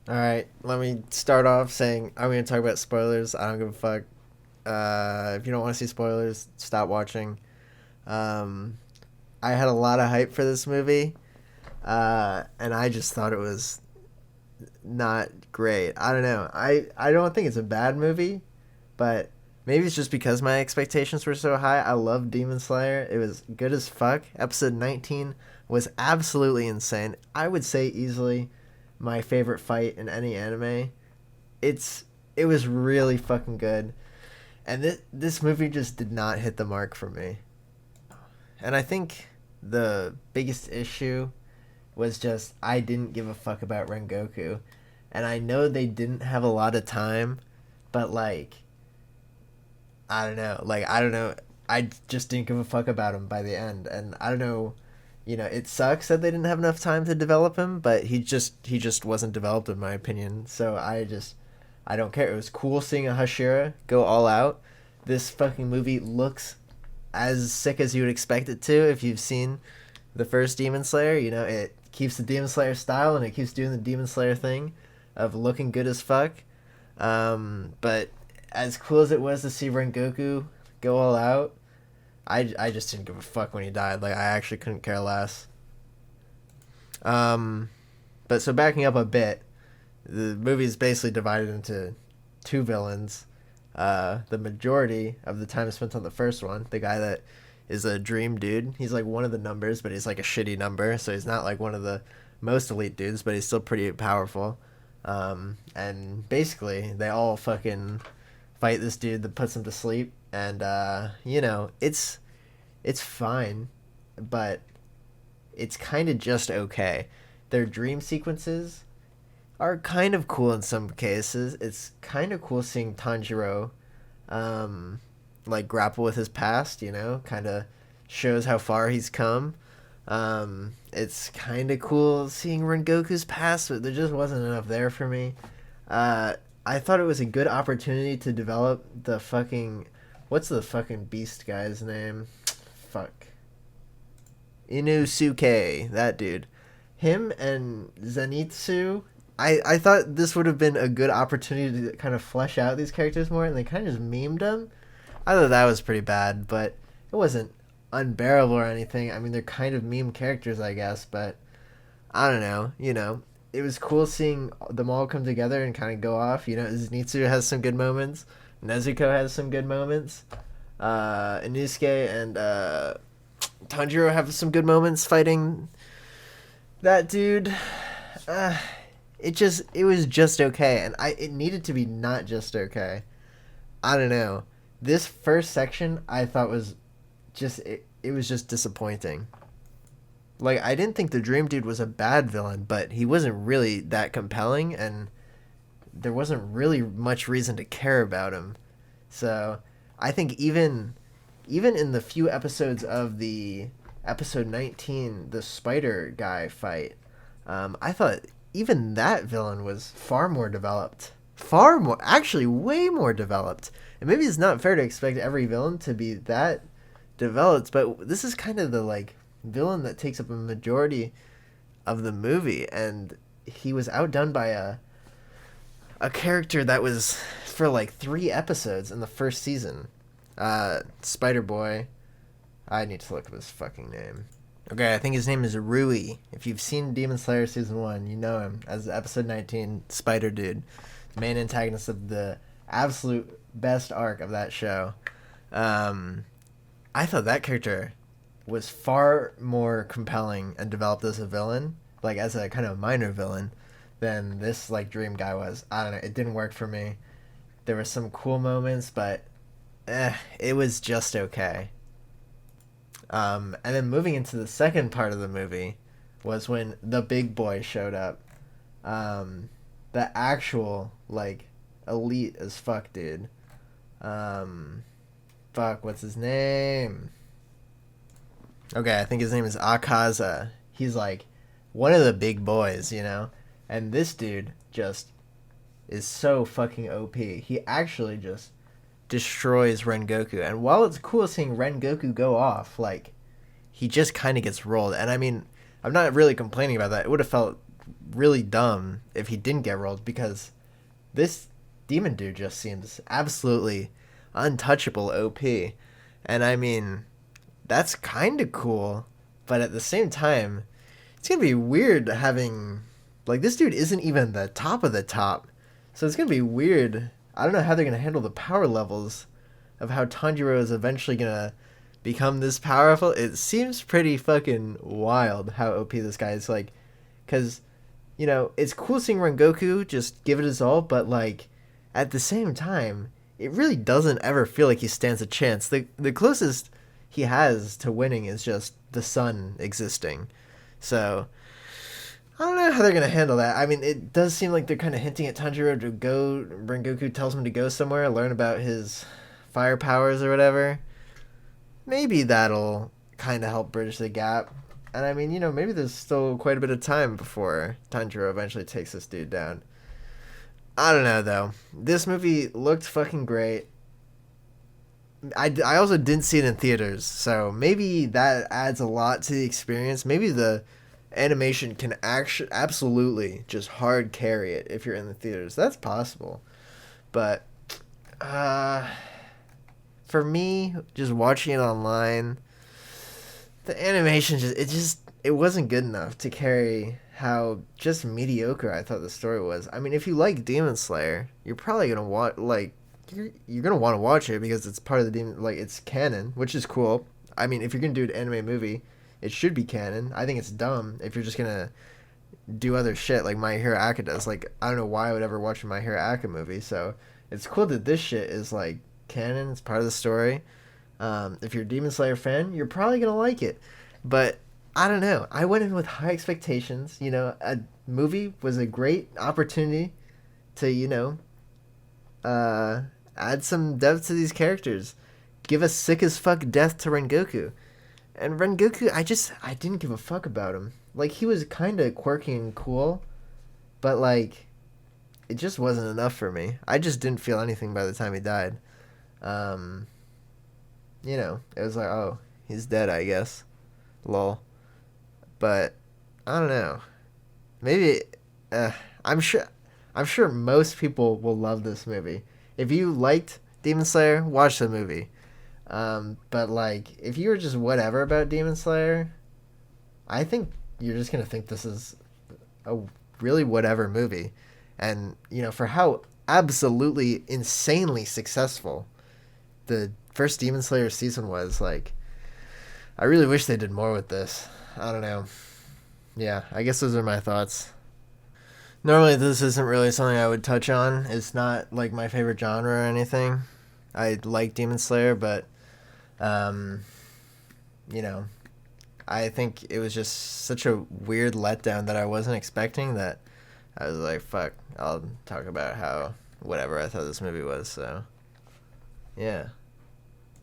All right, let me start off saying I'm going to talk about spoilers. I don't give a fuck. If you don't want to see spoilers, stop watching. Um, I had a lot of hype for this movie, and I just thought it was not great. I don't know. I don't think it's a bad movie, but maybe it's just because my expectations were so high. I love Demon Slayer. It was good as fuck. Episode 19 was absolutely insane. I would say easily my favorite fight in any anime. It's it was really fucking good. And this movie just did not hit the mark for me. And I think the biggest issue was just I didn't give a fuck about Rengoku. And I know they didn't have a lot of time, but I don't know. I don't know. I just didn't give a fuck about him by the end. And I don't know, it sucks that they didn't have enough time to develop him, but he just wasn't developed in my opinion. So I don't care. It was cool seeing a Hashira go all out. This fucking movie looks as sick as you would expect it to if you've seen the first Demon Slayer. It keeps the Demon Slayer style and it keeps doing the Demon Slayer thing of looking good as fuck. But as cool as it was to see Rengoku go all out, I just didn't give a fuck when he died. Like, I actually couldn't care less. Um, but so backing up a bit, the movie is basically divided into two villains. The majority of the time is spent on the first one, the guy that is a dream dude. He's like one of the numbers, but he's like a shitty number, so he's not like one of the most elite dudes, but he's still pretty powerful. And basically, they all fucking fight this dude that puts him to sleep, and it's fine, but it's kind of just okay. Their dream sequences are kind of cool in some cases. It's kind of cool seeing Tanjiro, um, grapple with his past. Kind of shows how far he's come. It's kind of cool seeing Rengoku's past, but there just wasn't enough there for me. I thought it was a good opportunity to develop the fucking what's the fucking beast guy's name? Fuck. Inosuke, that dude. Him and Zenitsu. I thought this would have been a good opportunity to kind of flesh out these characters more, and they kind of just memed them. I thought that was pretty bad, but it wasn't unbearable or anything. I mean, they're kind of meme characters, I guess, but I don't know. It was cool seeing them all come together and kind of go off. Zenitsu has some good moments. Nezuko has some good moments. Inosuke and Tanjiro have some good moments fighting that dude. Uh, it was just okay, and it needed to be not just okay. I don't know. This first section I thought was it was just disappointing. Like, I didn't think the Dream Dude was a bad villain, but he wasn't really that compelling, and there wasn't really much reason to care about him. So I think even in the few episodes of the episode 19, the spider guy fight, I thought even that villain was far more developed. Far more, actually, way more developed. And maybe it's not fair to expect every villain to be that developed, but this is kind of the villain that takes up a majority of the movie, and he was outdone by a character that was for 3 episodes in the first season. Spider Boy. I need to look up his fucking name. Okay, I think his name is Rui. If you've seen Demon Slayer season 1, you know him as episode 19 Spider Dude, main antagonist of the absolute best arc of that show. I thought that character was far more compelling and developed as a villain, as a kind of minor villain, than this dream guy was. I don't know. It didn't work for me. There were some cool moments, but it was just okay. And then moving into the second part of the movie was when the big boy showed up. The actual elite as fuck dude. Fuck, what's his name? Okay, I think his name is Akaza. He's one of the big boys. And this dude just is so fucking OP. He actually just destroys Rengoku. And while it's cool seeing Rengoku go off, he just kind of gets rolled. And I mean, I'm not really complaining about that. It would have felt really dumb if he didn't get rolled, because this demon dude just seems absolutely untouchable OP. And I mean, that's kind of cool, but at the same time, it's going to be weird having, like, this dude isn't even the top of the top. So it's going to be weird. I don't know how they're going to handle the power levels of how Tanjiro is eventually going to become this powerful. It seems pretty fucking wild how OP this guy is, like, because, you know, it's cool seeing Rengoku just give it his all, but, like, at the same time, it really doesn't ever feel like he stands a chance. The closest he has to winning is just the sun existing. So I don't know how they're gonna handle that. I mean, it does seem like they're kind of hinting at Tanjiro to go. Rengoku tells him to go somewhere, learn about his fire powers or whatever. Maybe that'll kind of help bridge the gap. And I mean, you know, maybe there's still quite a bit of time before Tanjiro eventually takes this dude down. I don't know, though. This movie looked fucking great. I also didn't see it in theaters, so maybe that adds a lot to the experience. Maybe the animation can actually absolutely just hard carry it if you're in the theaters. That's possible. But for me, just watching it online, the animation it wasn't good enough to carry how just mediocre I thought the story was. I mean, if you like Demon Slayer, you're probably gonna want you're gonna want to watch it because it's part of the demon, like, it's canon, which is cool. I mean, if you're gonna do an anime movie, it should be canon. I think it's dumb if you're just gonna do other shit like My Hero Academia does. Like, I don't know why I would ever watch a My Hero Academia movie. So it's cool that this shit is like canon. It's part of the story. If you're a Demon Slayer fan, you're probably gonna like it. But I don't know. I went in with high expectations. You know, a movie was a great opportunity to, you know, add some depth to these characters. Give a sick as fuck death to Rengoku. And Rengoku, I didn't give a fuck about him. Like, he was kind of quirky and cool, but, like, it just wasn't enough for me. I just didn't feel anything by the time he died. You know, it was like, oh, he's dead, I guess. Lol. But, I don't know. Maybe, I'm sure most people will love this movie. If you liked Demon Slayer, watch the movie. But, like, if you were just whatever about Demon Slayer, I think you're just gonna think this is a really whatever movie. And, you know, for how absolutely insanely successful the first Demon Slayer season was, like, I really wish they did more with this. I don't know. Yeah, I guess those are my thoughts. Normally, this isn't really something I would touch on. It's not, like, my favorite genre or anything. I like Demon Slayer, but, you know, I think it was just such a weird letdown that I wasn't expecting, that I was like, fuck, I'll talk about how whatever I thought this movie was, so, yeah.